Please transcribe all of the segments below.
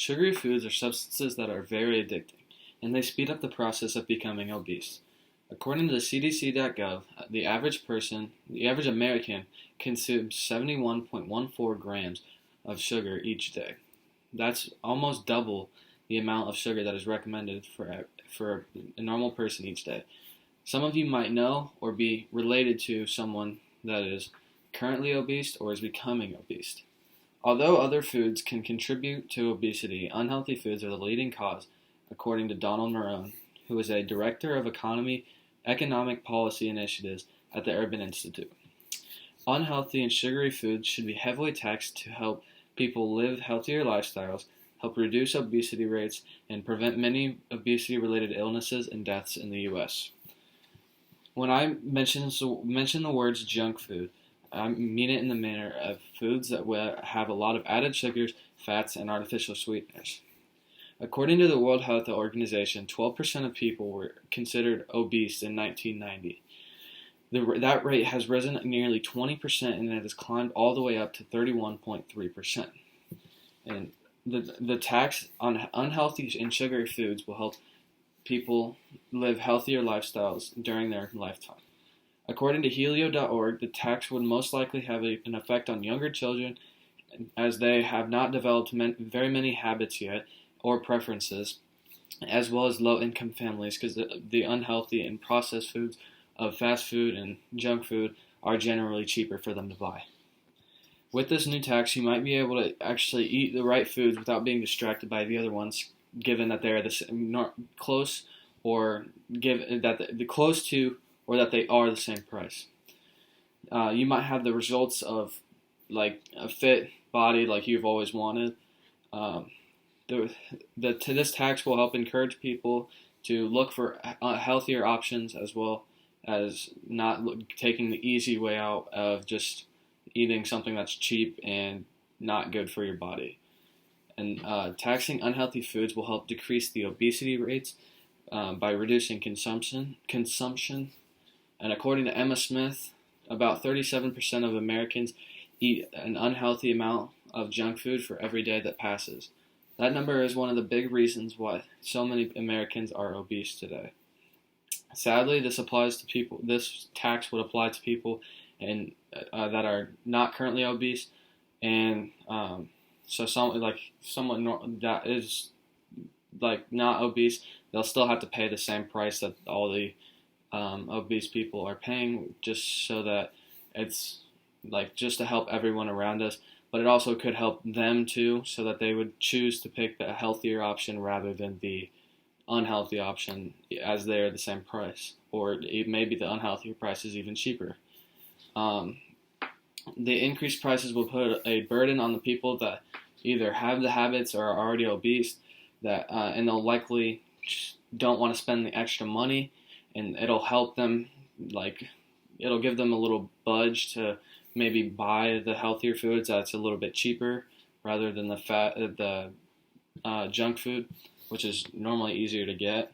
Sugary foods are substances that are very addicting, and they speed up the process of becoming obese. According to the CDC.gov, the average American consumes 71.14 grams of sugar each day. That's almost double the amount of sugar that is recommended for a normal person each day. Some of you might know or be related to someone that is currently obese or is becoming obese. Although other foods can contribute to obesity, unhealthy foods are the leading cause, according to Donald Marone, who is a director of economic policy initiatives at the Urban Institute. Unhealthy and sugary foods should be heavily taxed to help people live healthier lifestyles, help reduce obesity rates, and prevent many obesity-related illnesses and deaths in the U.S. When I mention the words junk food, I mean it in the manner of foods that have a lot of added sugars, fats, and artificial sweeteners. According to the World Health Organization, 12% of people were considered obese in 1990. That rate has risen nearly 20%, and it has climbed all the way up to 31.3%. And the tax on unhealthy and sugary foods will help people live healthier lifestyles during their lifetime. According to Helio.org, the tax would most likely have an effect on younger children as they have not developed very many habits yet or preferences, as well as low-income families, because the unhealthy and processed foods of fast food and junk food are generally cheaper for them to buy. With this new tax, you might be able to actually eat the right foods without being distracted by the other ones, given that they are close or close to, or that they are the same price. You might have the results of like a fit body like you've always wanted. This tax will help encourage people to look for healthier options, as well as not taking the easy way out of just eating something that's cheap and not good for your body. And taxing unhealthy foods will help decrease the obesity rates by reducing consumption. And according to Emma Smith, about 37% of Americans eat an unhealthy amount of junk food for every day that passes. That number is one of the big reasons why so many Americans are obese today. Sadly, this tax would apply to people that are not currently obese, and so someone that is not obese, they'll still have to pay the same price that all the obese people are paying, just so that it's just to help everyone around us. But it also could help them too, so that they would choose to pick the healthier option rather than the unhealthy option, as they are the same price, or maybe the unhealthier price is even cheaper. The increased prices will put a burden on the people that either have the habits or are already obese, and they'll likely don't want to spend the extra money, and it'll help them, it'll give them a little budge to maybe buy the healthier foods that's a little bit cheaper rather than the junk food, which is normally easier to get.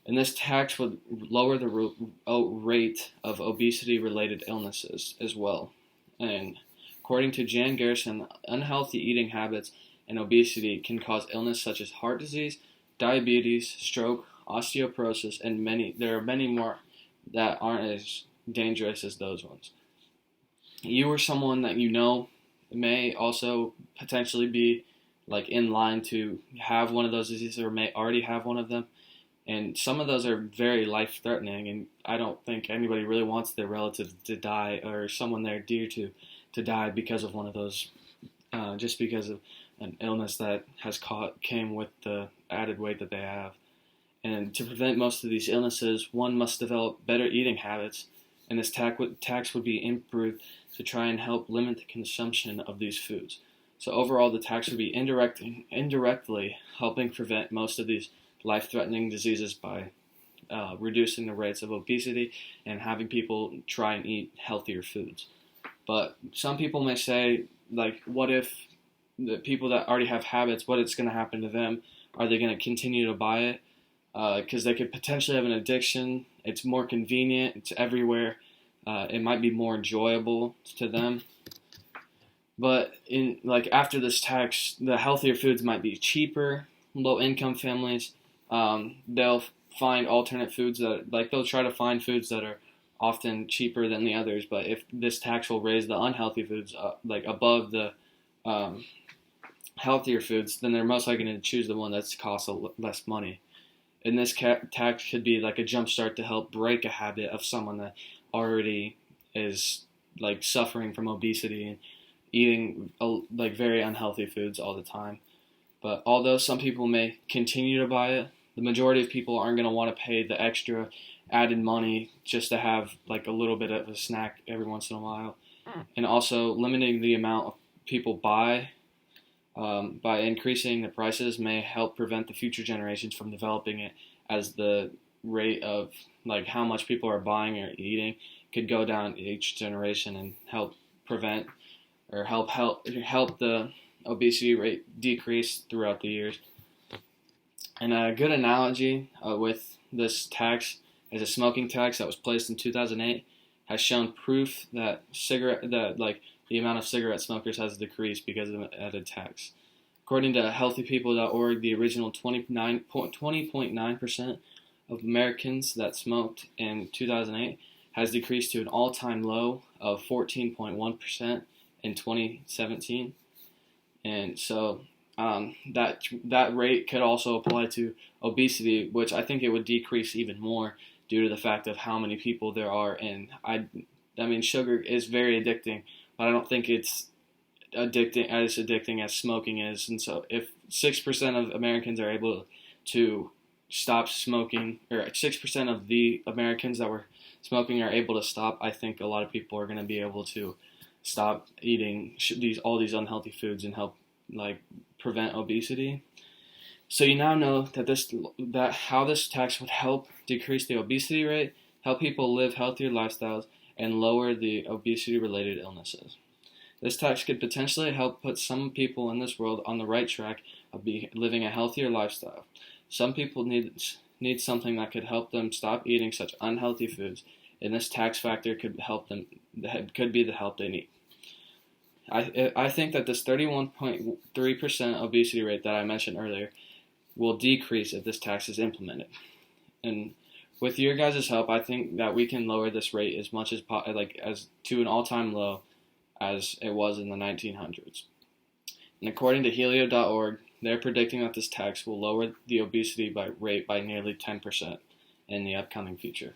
And this tax would lower the rate of obesity-related illnesses as well. And according to Jan Garrison, unhealthy eating habits and obesity can cause illness such as heart disease, diabetes, stroke, osteoporosis, and there are many more that aren't as dangerous as those ones. You or someone that you know may also potentially be in line to have one of those diseases, or may already have one of them. And some of those are very life-threatening, and I don't think anybody really wants their relative to die, or someone they're dear to die because of one of those, just because of an illness that came with the added weight that they have. And to prevent most of these illnesses, one must develop better eating habits, and this tax would be improved to try and help limit the consumption of these foods. So overall, the tax would be indirectly helping prevent most of these life-threatening diseases by reducing the rates of obesity and having people try and eat healthier foods. But some people may say, what if the people that already have habits, what is going to happen to them? Are they going to continue to buy it? Because they could potentially have an addiction. It's more convenient. It's everywhere. It might be more enjoyable to them. But in like after this tax, the healthier foods might be cheaper. Low income families, they'll find alternate foods that like they'll try to find foods that are often cheaper than the others. But if this tax will raise the unhealthy foods like above the um, healthier foods, then they're most likely going to choose the one that's costs less money. And this tax could be like a jump start to help break a habit of someone that already is like suffering from obesity and eating like very unhealthy foods all the time. But although some people may continue to buy it, the majority of people aren't going to want to pay the extra added money just to have like a little bit of a snack every once in a while. And also limiting the amount of people buy by increasing the prices may help prevent the future generations from developing it, as the rate of like how much people are buying or eating could go down each generation and help prevent or help the obesity rate decrease throughout the years. And a good analogy with this tax is a smoking tax that was placed in 2008 has shown proof that the amount of cigarette smokers has decreased because of the added tax. According to healthypeople.org, the original 20.9% of Americans that smoked in 2008 has decreased to an all-time low of 14.1% in 2017. And so that rate could also apply to obesity, which I think it would decrease even more due to the fact of how many people there are. And I mean, sugar is very addicting, but I don't think it's addicting as smoking is. And so if 6% of Americans are able to stop smoking, or 6% of the Americans that were smoking are able to stop, I think a lot of people are going to be able to stop eating all these unhealthy foods and help like prevent obesity. So you now know that how this tax would help decrease the obesity rate, help people live healthier lifestyles, and lower the obesity-related illnesses. This tax could potentially help put some people in this world on the right track of living a healthier lifestyle. Some people need something that could help them stop eating such unhealthy foods, and this tax factor could help them. Could be the help they need. I think that this 31.3% obesity rate that I mentioned earlier will decrease if this tax is implemented. And with your guys' help, I think that we can lower this rate as much as as to an all-time low as it was in the 1900s. And according to Helio.org, they're predicting that this tax will lower the obesity rate by nearly 10% in the upcoming future.